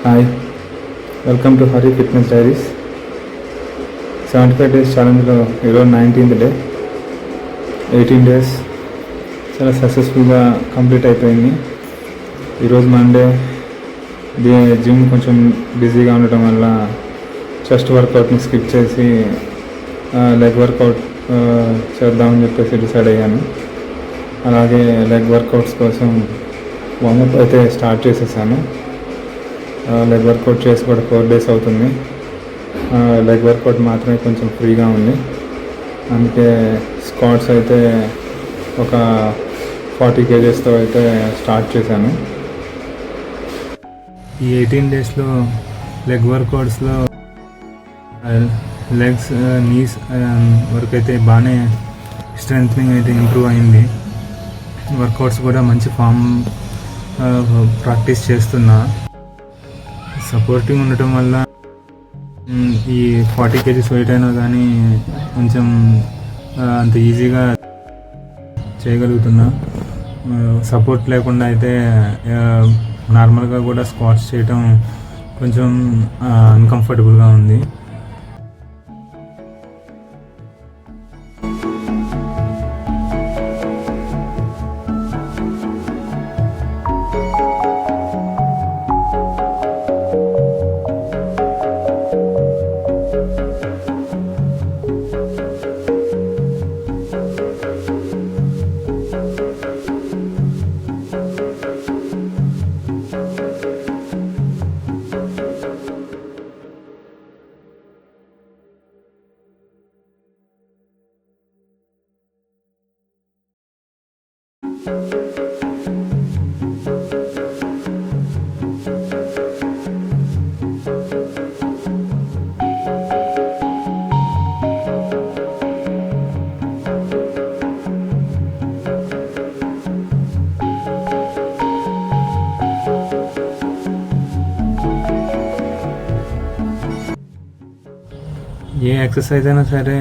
Hi, welcome to Hari fitness diaries. 75 days ఛాలెంజ్లో ఈరోజు 19th day. 18 days చాలా సక్సెస్ఫుల్గా కంప్లీట్ అయిపోయింది. ఈరోజు మండే. జిమ్ కొంచెం బిజీగా ఉండటం వల్ల చెస్ట్ వర్కౌట్ని స్కిప్ చేసి లెగ్ వర్కౌట్ చేద్దామని చెప్పేసి డిసైడ్ అయ్యాను. అలాగే లెగ్ వర్కౌట్స్ కోసం వార్మప్ అయితే స్టార్ట్ చేసేసాను. లెగ్ వర్కౌట్ చేసి కూడా 4 days అవుతుంది. లెగ్ వర్కౌట్ మాత్రమే కొంచెం ఫ్రీగా ఉంది. అందుకే స్క్వాట్స్ అయితే ఒక 40 kgsతో అయితే స్టార్ట్ చేశాను. ఈ 18 డేస్లో లెగ్ వర్కౌట్స్లో లెగ్స్ నీస్ వరకు అయితే బాగానే స్ట్రెంగ్త్నింగ్ అయితే ఇంప్రూవ్ అయింది. వర్కౌట్స్ కూడా మంచి ఫామ్ ప్రాక్టీస్ చేస్తున్నా. సపోర్టింగ్ ఉండటం వల్ల ఈ 40 kgs వెయిట్ అయినా కానీ కొంచెం అంత ఈజీగా చేయగలుగుతున్నా. సపోర్ట్ లేకుండా అయితే నార్మల్గా కూడా స్క్వాట్స్ చేయటం కొంచెం అన్కంఫర్టబుల్గా ఉంది. ఏ ఎక్సర్సైజ్ అయినా సరే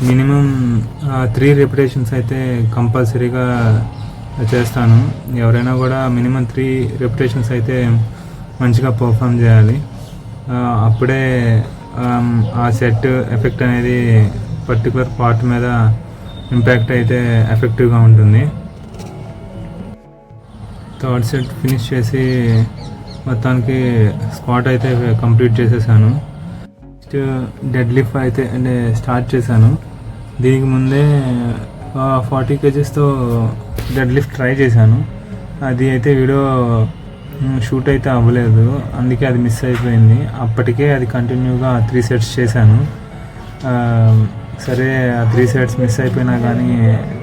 మినిమం 3 repetitions అయితే కంపల్సరీగా చేస్తాను. ఎవరైనా కూడా మినిమం 3 repetitions అయితే మంచిగా పర్ఫామ్ చేయాలి. అప్పుడే ఆ సెట్ ఎఫెక్ట్ అనేది పర్టికులర్ పార్ట్ మీద ఇంపాక్ట్ అయితే ఎఫెక్టివ్గా ఉంటుంది. థర్డ్ సెట్ ఫినిష్ చేసి మొత్తానికి స్క్వాట్ అయితే కంప్లీట్ చేసేసాను. డెడ్ లిఫ్ట్ అయితే స్టార్ట్ చేశాను. దీనికి ముందే 40 kgsతో డెడ్ లిఫ్ట్ ట్రై చేశాను. అది అయితే వీడియో షూట్ అయితే అవ్వలేదు, అందుకే అది మిస్ అయిపోయింది. అప్పటికే అది కంటిన్యూగా 3 sets చేశాను. సరే, ఆ 3 sets మిస్ అయిపోయినా కానీ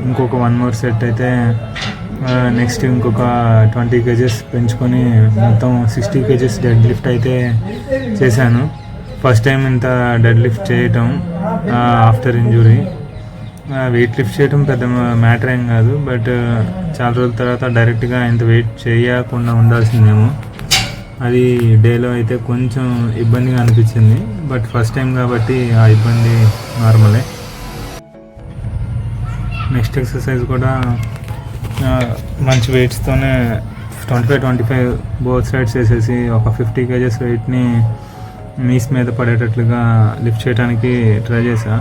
ఇంకొక 1 more set అయితే నెక్స్ట్ ఇంకొక 20 kgs పెంచుకొని మొత్తం 60 kgs డెడ్ లిఫ్ట్ అయితే చేశాను. ఫస్ట్ టైం ఇంత డెడ్ లిఫ్ట్ చేయటం ఆఫ్టర్ ఇంజురీ. వెయిట్ లిఫ్ట్ చేయటం పెద్ద మ్యాటర్ ఏం కాదు, బట్ చాలా రోజుల తర్వాత డైరెక్ట్గా ఇంత వెయిట్ చేయకుండా ఉండాల్సిందేమో. అది డేలో అయితే కొంచెం ఇబ్బందిగా అనిపించింది, బట్ ఫస్ట్ టైం కాబట్టి ఆ ఇబ్బంది నార్మలే. నెక్స్ట్ ఎక్సర్సైజ్ కూడా మంచి వెయిట్స్తోనే 25 బోత్ సైడ్స్ వేసేసి ఒక 50 kgs వెయిట్ని నీస్ మీద పడేటట్లుగా లిఫ్ట్ చేయడానికి ట్రై చేశా.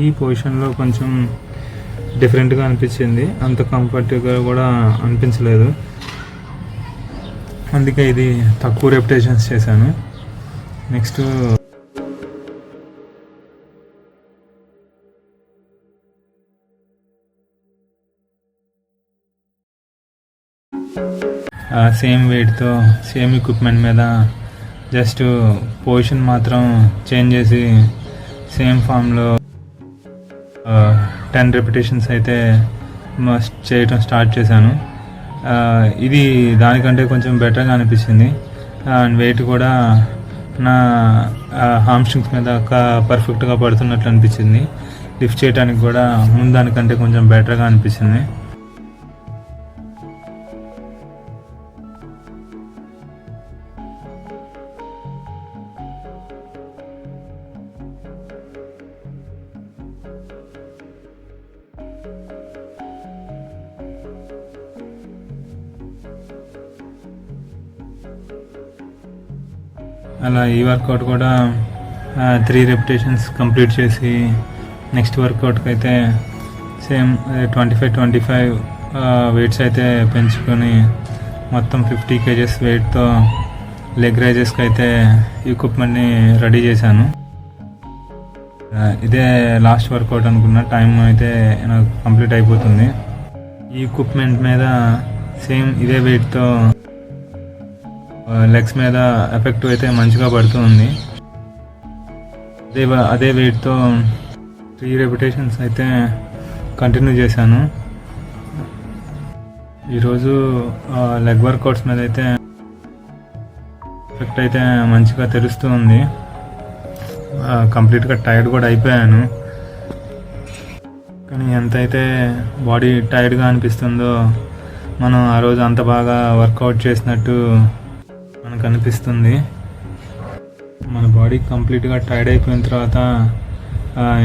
ఈ పొజిషన్లో కొంచెం డిఫరెంట్గా అనిపించింది, అంత కంఫర్ట్గా కూడా అనిపించలేదు. అందుకే ఇది తక్కువ రెపిటేషన్స్ చేశాను. నెక్స్ట్ సేమ్ వెయిట్తో సేమ్ ఎక్విప్మెంట్ మీద జస్ట్ పొజిషన్ మాత్రం చేంజ్ చేసి సేమ్ ఫామ్లో 10 repetitions అయితే చేయటం స్టార్ట్ చేశాను. ఇది దానికంటే కొంచెం బెటర్గా అనిపించింది. అండ్ వెయిట్ కూడా నా హామ్స్ట్రింగ్స్ మీద పర్ఫెక్ట్గా పడుతున్నట్లు అనిపించింది. లిఫ్ట్ చేయడానికి కూడా ముందు దానికంటే కొంచెం బెటర్గా అనిపించింది. అలా ఈ వర్కౌట్ కూడా 3 రెపిటేషన్స్ కంప్లీట్ చేసి నెక్స్ట్ వర్కౌట్కి అయితే సేమ్ 25 వెయిట్స్ అయితే పెంచుకొని మొత్తం 50 kgs వెయిట్తో లెగ్ రైజెస్కి అయితే ఎక్విప్మెంట్ని రెడీ చేశాను. ఇదే లాస్ట్ వర్కౌట్ అనుకున్న, టైం అయితే నాకు కంప్లీట్ అయిపోతుంది. ఈ ఎక్విప్మెంట్ మీద సేమ్ ఇదే వెయిట్తో లెగ్స్ మీద ఎఫెక్ట్ అయితే మంచిగా పడుతుంది. అదే వెయిట్తో 3 రెపిటేషన్స్ అయితే కంటిన్యూ చేశాను. ఈరోజు లెగ్ వర్కౌట్స్ మీద అయితే ఎఫెక్ట్ అయితే మంచిగా తెలుస్తూ ఉంది. కంప్లీట్గా టైర్డ్ కూడా అయిపోయాను. కానీ ఎంతైతే బాడీ టైర్డ్గా అనిపిస్తుందో మనం ఆ రోజు అంత బాగా వర్కౌట్ చేసినట్టు మనకు అనిపిస్తుంది. మన బాడీ కంప్లీట్గా టైర్డ్ అయిపోయిన తర్వాత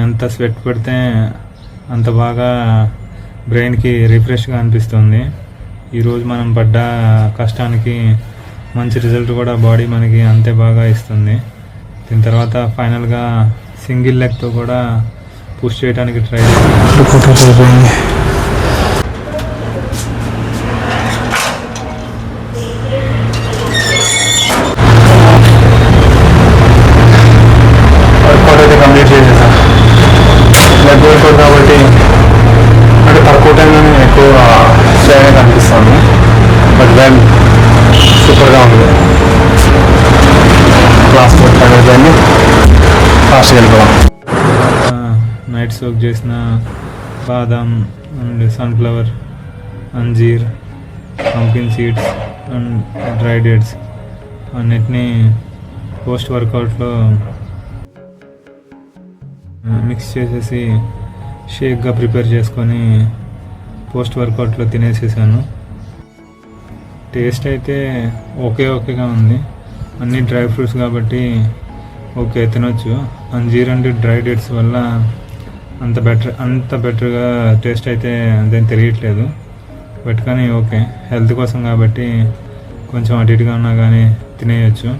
ఎంత స్వెట్ పెడితే అంత బాగా బ్రెయిన్కి రిఫ్రెష్గా అనిపిస్తుంది. ఈరోజు మనం పడ్డ కష్టానికి మంచి రిజల్ట్ కూడా బాడీ మనకి అంతే బాగా ఇస్తుంది. దీని తర్వాత ఫైనల్గా సింగిల్ లెగ్తో కూడా పుష్ చేయడానికి ట్రై చేస్తాను. వర్కౌట్ అయితే కంప్లీట్ చేసేసాను. లెగ్ వర్కౌట్ కాబట్టి అంటే తక్కువ టైంలోనే ఎక్కువ చేయడానికి అనిపిస్తుంది. బట్ దెన్ సూపర్గా ఉంది. క్లాస్ దాన్ని ఫాస్ట్గా వెళ్ళిపోదాం. నైట్ సోక్ చేసిన బాదం అండ్ సన్ఫ్లవర్, అంజీర్, pumpkin seeds and dry dates అన్నిటినీ పోస్ట్ వర్కౌట్లో మిక్స్ చేసేసి షేక్గా ప్రిపేర్ చేసుకొని పోస్ట్ వర్కౌట్లో తినేసేసాను. టేస్ట్ అయితే ఓకేగా ఉంది. అన్ని డ్రై ఫ్రూట్స్ కాబట్టి ఓకే తినొచ్చు. అంజీర్ అండ్ డ్రై డేట్స్ వల్ల అంత బెటర్గా టేస్ట్ అయితే అంతేం తెలియట్లేదు. బట్ కానీ ఓకే, హెల్త్ కోసం కాబట్టి కొంచెం అటు ఇటుగా ఉన్నా కానీ తినేయచ్చు.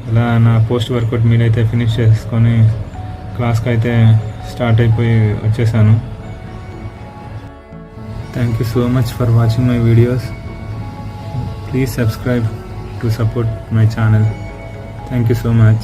అలా నా పోస్ట్ వర్కౌట్ మీల్ అయితే ఫినిష్ చేసుకొని క్లాస్కి అయితే స్టార్ట్ అయిపోయి వచ్చేసాను. Thank you so much for watching my videos. Please subscribe to support my channel. Thank you so much.